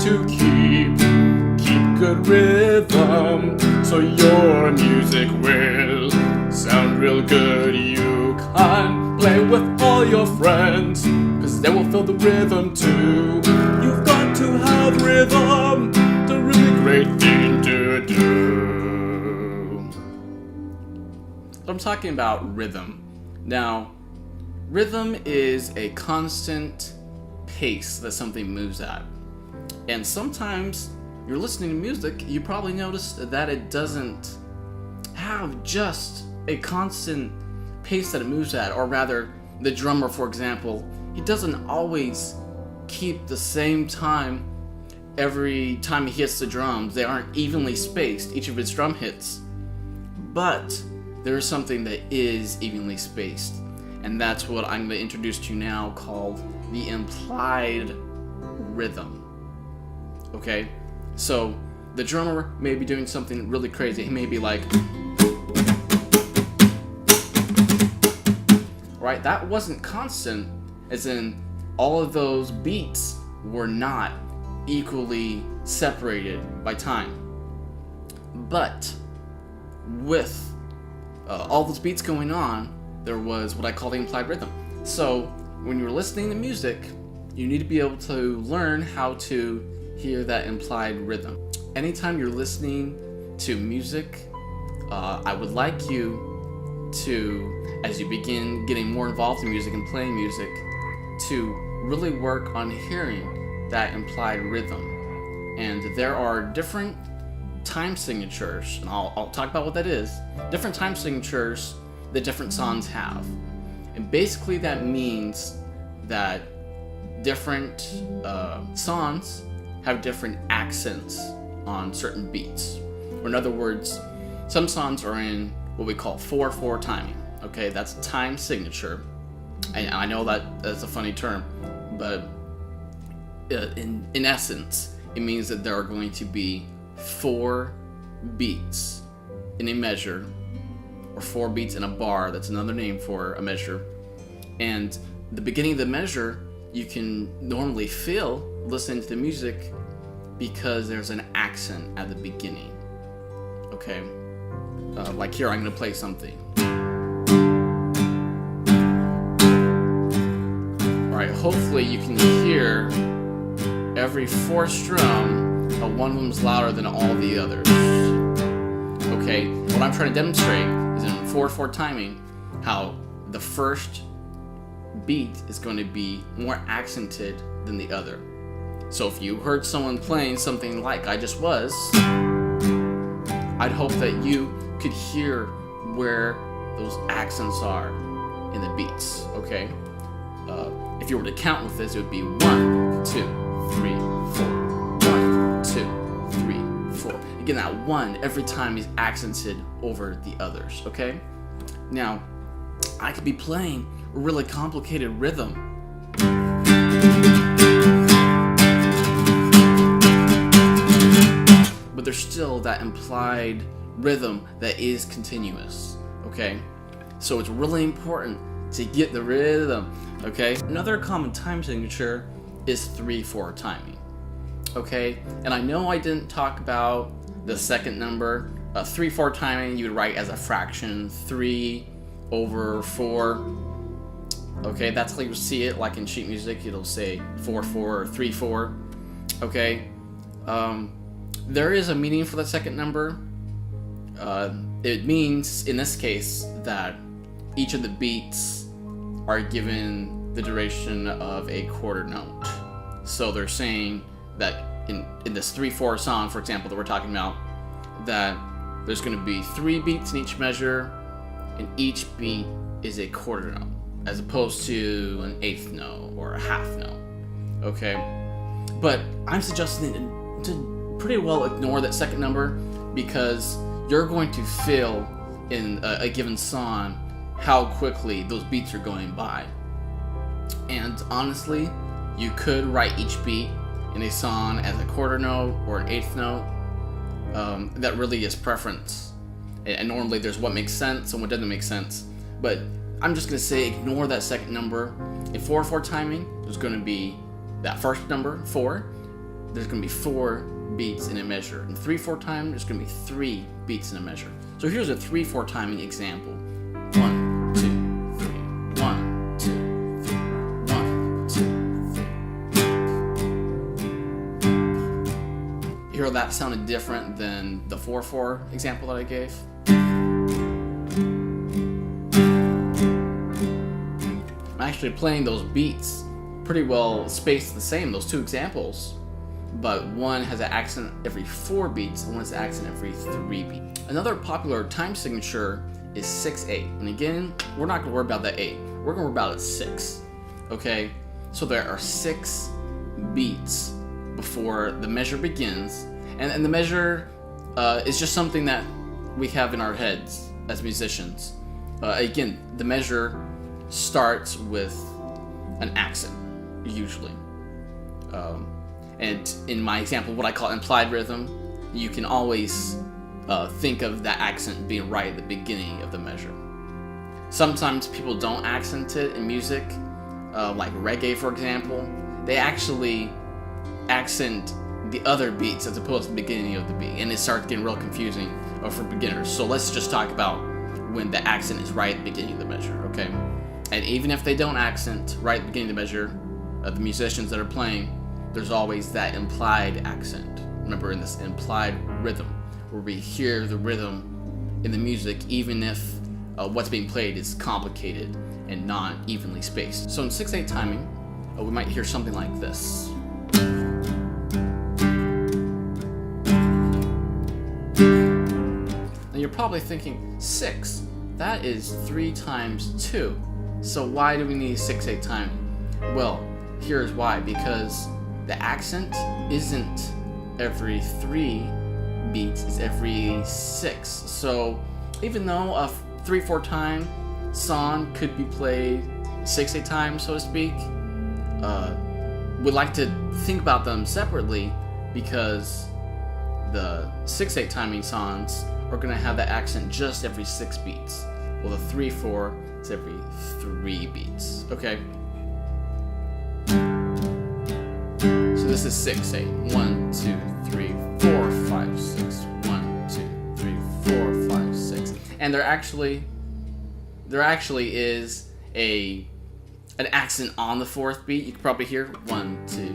to keep good rhythm, so your music will sound real good. You can play with all your friends, cause they will feel the rhythm too. You've got to have rhythm, it's a really great thing to do. I'm talking about rhythm. Now, rhythm is a constant pace that something moves at. And sometimes you're listening to music, you probably noticed that it doesn't have just a constant pace that it moves at, or rather, the drummer, for example, he doesn't always keep the same time every time he hits the drums. They aren't evenly spaced, each of his drum hits. But there is something that is evenly spaced, and that's what I'm going to introduce to you now, called the implied rhythm. Okay? So, the drummer may be doing something really crazy. He may be like, right? That wasn't constant, as in all of those beats were not equally separated by time. But with all those beats going on, there was what I call the implied rhythm. So when you're listening to music, you need to be able to learn how to hear that implied rhythm. Anytime you're listening to music, I would like you to, as you begin getting more involved in music and playing music, to really work on hearing that implied rhythm. And there are different time signatures, and I'll talk about what that is. Different time signatures that different songs have. And basically that means that different songs have different accents on certain beats. Or in other words, some songs are in what we call 4/4 timing. Okay, that's a time signature. And I know that's a funny term, but in essence, it means that there are going to be 4 beats in a measure, or 4 beats in a bar. That's another name for a measure. And the beginning of the measure, you can normally feel listening to the music because there's an accent at the beginning. Okay, like here, I'm going to play something. Alright, hopefully you can hear every 4th strum, one of them's louder than all the others. Okay, what I'm trying to demonstrate is in 4/4 timing, how the first beat is going to be more accented than the other. So if you heard someone playing something like I just was, I'd hope that you could hear where those accents are in the beats, okay? If you were to count with this, it would be 1, 2, 3, 4. 1, 2, 3, 4. Again, that 1 every time is accented over the others, okay? Now, I could be playing a really complicated rhythm. But there's still that implied rhythm that is continuous, okay? So it's really important to get the rhythm, okay? Another common time signature is 3/4 timing, okay? And I know I didn't talk about the second number. 3/4 timing you would write as a fraction, 3/4. Okay, that's how you see it, like in sheet music, it'll say 4/4 or 3/4. Okay, there is a meaning for the second number. It means, in this case, that each of the beats are given the duration of a quarter note. So they're saying that in this 3/4 song, for example, that we're talking about, that there's going to be 3 beats in each measure, and each beat is a quarter note, as opposed to an 1/8 note or a half note. Okay, but I'm suggesting to pretty well ignore that second number, because you're going to feel in a given song how quickly those beats are going by. And honestly, you could write each beat in a song as a quarter note or an 1/8 note. That really is preference. And normally there's what makes sense and what doesn't make sense. But I'm just going to say ignore that second number. In 4/4 timing, there's going to be that first number, 4, there's going to be 4 beats in a measure. In 3/4 time, there's going to be 3 beats in a measure. So here's a 3/4 timing example. 1, 2, 3. 1, 2, 3. 1, 2, 3. You hear that sounded different than the 4/4 example that I gave? I'm actually playing those beats pretty well spaced the same, those 2 examples, but one has an accent every 4 beats and one has an accent every 3 beats. Another popular time signature is 6/8, and again, we're not going to worry about the 8, we're going to worry about 6, okay? So there are 6 beats before the measure begins, and the measure is just something that we have in our heads as musicians. Again, the measure starts with an accent, usually. And in my example, what I call implied rhythm, you can always think of that accent being right at the beginning of the measure. Sometimes people don't accent it in music, like reggae, for example. They actually accent the other beats as opposed to the beginning of the beat, and it starts getting real confusing for beginners. So let's just talk about when the accent is right at the beginning of the measure, okay? And even if they don't accent right at the beginning of the measure, the musicians that are playing, there's always that implied accent. Remember, in this implied rhythm, where we hear the rhythm in the music, even if what's being played is complicated and not evenly spaced. So in 6/8 timing, we might hear something like this. Now you're probably thinking, 6, that is 3 times 2. So why do we need 6/8 timing? Well, here's why. Because the accent isn't every 3 beats, it's every 6. So even though a 3/4 time song could be played 6/8 times, so to speak, we like to think about them separately, because the 6/8 timing songs are going to have that accent just every 6 beats. Well, the 3/4 is every 3 beats. Okay? So this is 6/8. 1, 2, 3, 4, 5, 6. 1, 2, 3, 4, 5, 6. And there actually is an accent on the 4th beat. You can probably hear 1, 2,